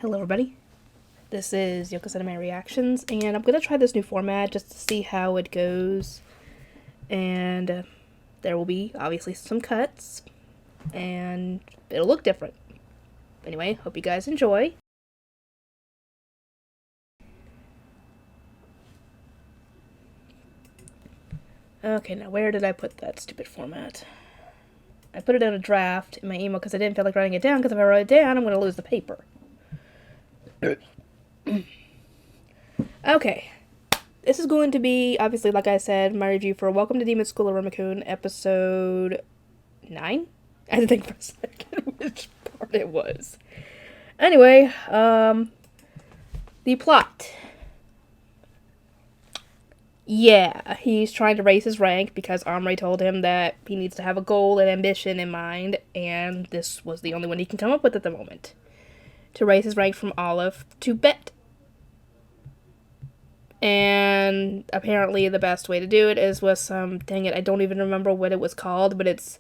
Hello everybody, this is Yoko Anime Reactions, and I'm going to try this new format just to see how it goes, and there will be obviously some cuts, and it'll look different. Anyway, hope you guys enjoy. Okay, now where did I put that stupid format? I put it in a draft in my email because I didn't feel like writing it down, because if I write it down, I'm going to lose the paper. Okay, this is going to be, obviously, like I said, my review for Welcome to Demon School Iruma Kun, episode 9? I had to think for a second which part it was. Anyway, the plot. Yeah, he's trying to raise his rank because Omri told him that he needs to have a goal and ambition in mind, and this was the only one he can come up with at the moment. To raise his rank from Olive to Bet. And apparently the best way to do it is with some, dang it, I don't even remember what it was called, but it's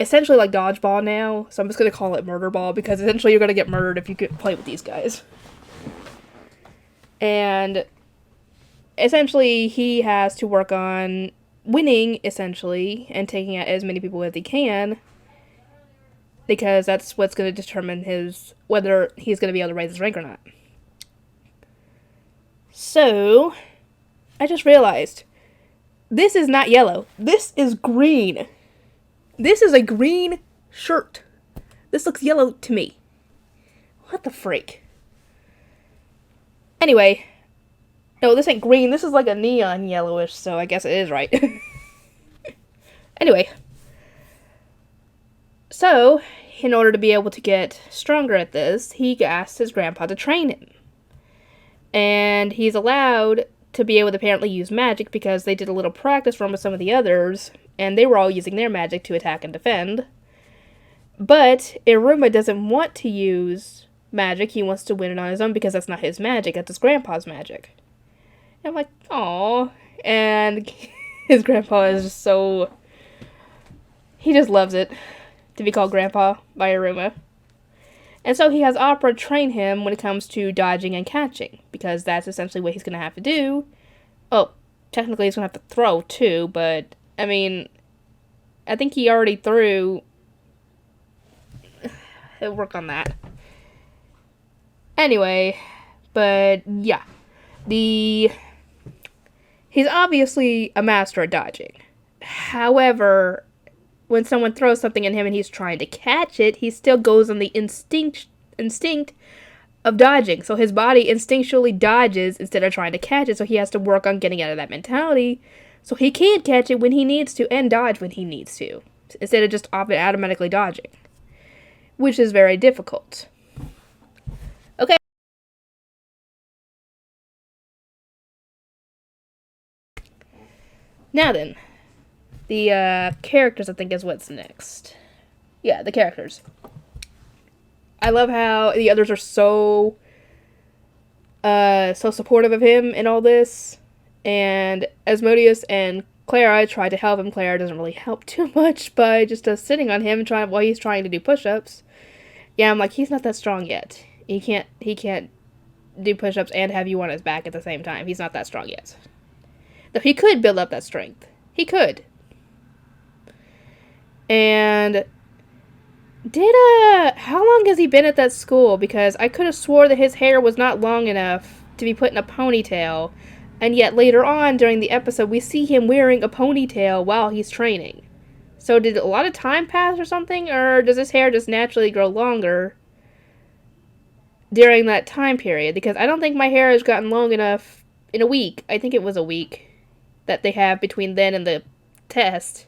essentially like dodgeball now, so I'm just going to call it murder ball, because essentially you're going to get murdered if you play with these guys. And essentially he has to work on winning, essentially, and taking out as many people as he can, because that's what's going to determine whether he's going to be able to raise his rank or not. So, I just realized, this is not yellow. This is green. This is a green shirt. This looks yellow to me. What the freak? Anyway, no, this ain't green. This is like a neon yellowish, so I guess it is right. Anyway, so, in order to be able to get stronger at this, he asked his grandpa to train him. And he's allowed to be able to apparently use magic because they did a little practice run with some of the others, and they were all using their magic to attack and defend. But Iruma doesn't want to use magic. He wants to win it on his own because that's not his magic, that's his grandpa's magic. And I'm like, aww. And his grandpa is just so... he just loves it to be called Grandpa by Iruma. And so he has Opera train him when it comes to dodging and catching, because that's essentially what he's going to have to do. Oh, technically he's going to have to throw too, but, I mean, I think he already threw. He'll work on that. Anyway, but, yeah. He's obviously a master at dodging. However, when someone throws something at him and he's trying to catch it, he still goes on the instinct of dodging. So his body instinctually dodges instead of trying to catch it, so he has to work on getting out of that mentality so he can catch it when he needs to and dodge when he needs to, instead of just automatically dodging, which is very difficult. Okay. Now then. The characters, I think, is what's next. Yeah, the characters. I love how the others are so supportive of him in all this. And Asmodeus and Clara try to help him. Clara doesn't really help too much by just sitting on him while he's trying to do push-ups. Yeah, I'm like, he's not that strong yet. He can't do push-ups and have you on his back at the same time. He's not that strong yet. Though he could build up that strength. He could. And how long has he been at that school? Because I could have swore that his hair was not long enough to be put in a ponytail, and yet later on during the episode we see him wearing a ponytail while he's training. So did a lot of time pass or something, or does his hair just naturally grow longer during that time period? Because I don't think my hair has gotten long enough in a week. I think it was a week that they have between then and the test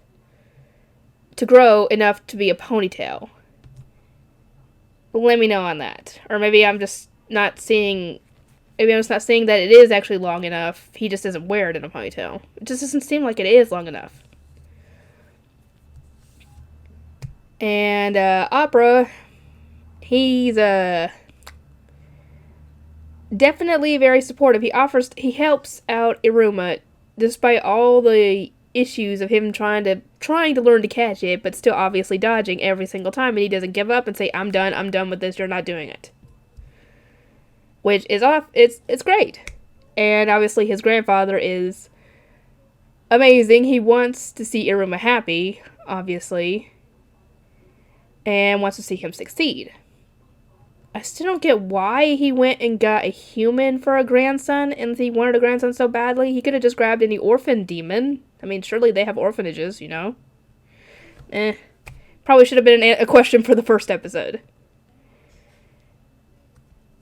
to grow enough to be a ponytail. Let me know on that. Or maybe I'm just not seeing that it is actually long enough. He just doesn't wear it in a ponytail. It just doesn't seem like it is long enough. And Opera, he's definitely very supportive. He helps out Iruma despite all the issues of him trying to learn to catch it, but still obviously dodging every single time, and he doesn't give up and say, I'm done with this, you're not doing it. which is off. It's great. And obviously his grandfather is amazing. He wants to see Iruma happy, obviously, and wants to see him succeed. I still don't get why he went and got a human for a grandson, and he wanted a grandson so badly. He could have just grabbed any orphan demon. I mean, surely they have orphanages, you know? Probably should have been a question for the first episode.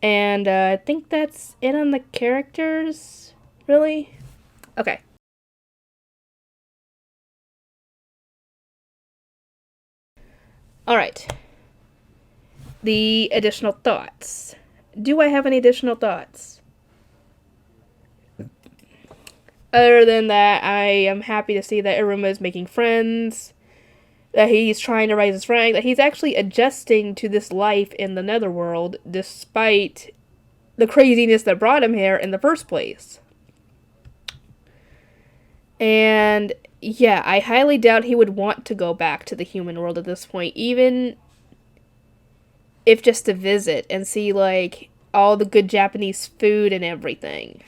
And I think that's it on the characters, really? Okay. Alright. The additional thoughts. Do I have any additional thoughts? Other than that, I am happy to see that Iruma is making friends, that he's trying to raise his rank, that he's actually adjusting to this life in the netherworld despite the craziness that brought him here in the first place. And yeah, I highly doubt he would want to go back to the human world at this point, even if just to visit and see, like, all the good Japanese food and everything.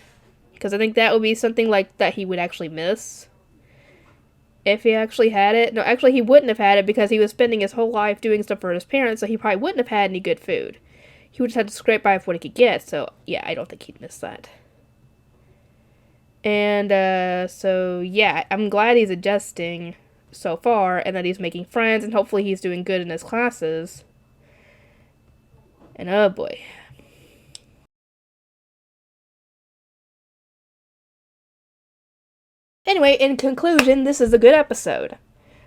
Because I think that would be something, like, that he would actually miss. If he actually had it. No, actually, he wouldn't have had it because he was spending his whole life doing stuff for his parents, so he probably wouldn't have had any good food. He would just have to scrape by for what he could get, so, yeah, I don't think he'd miss that. And, so, yeah, I'm glad he's adjusting so far, and that he's making friends, and hopefully he's doing good in his classes. And oh boy. Anyway, in conclusion, this is a good episode.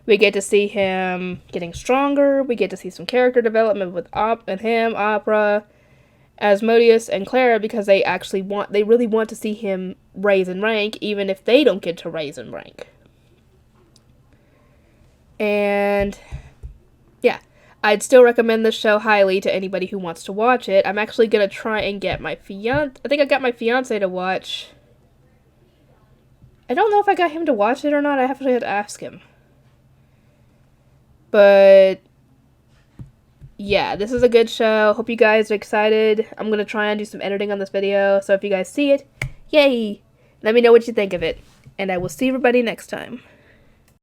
We get to see him getting stronger, we get to see some character development with him, Opera, Asmodeus, and Clara, because they really want to see him raise in rank, even if they don't get to raise in rank. And yeah, I'd still recommend this show highly to anybody who wants to watch it. I'm actually gonna try and get my fiance. I think I got my fiance to watch. I don't know if I got him to watch it or not. I have to ask him. But yeah, this is a good show. Hope you guys are excited. I'm gonna try and do some editing on this video. So if you guys see it, yay! Let me know what you think of it. And I will see everybody next time.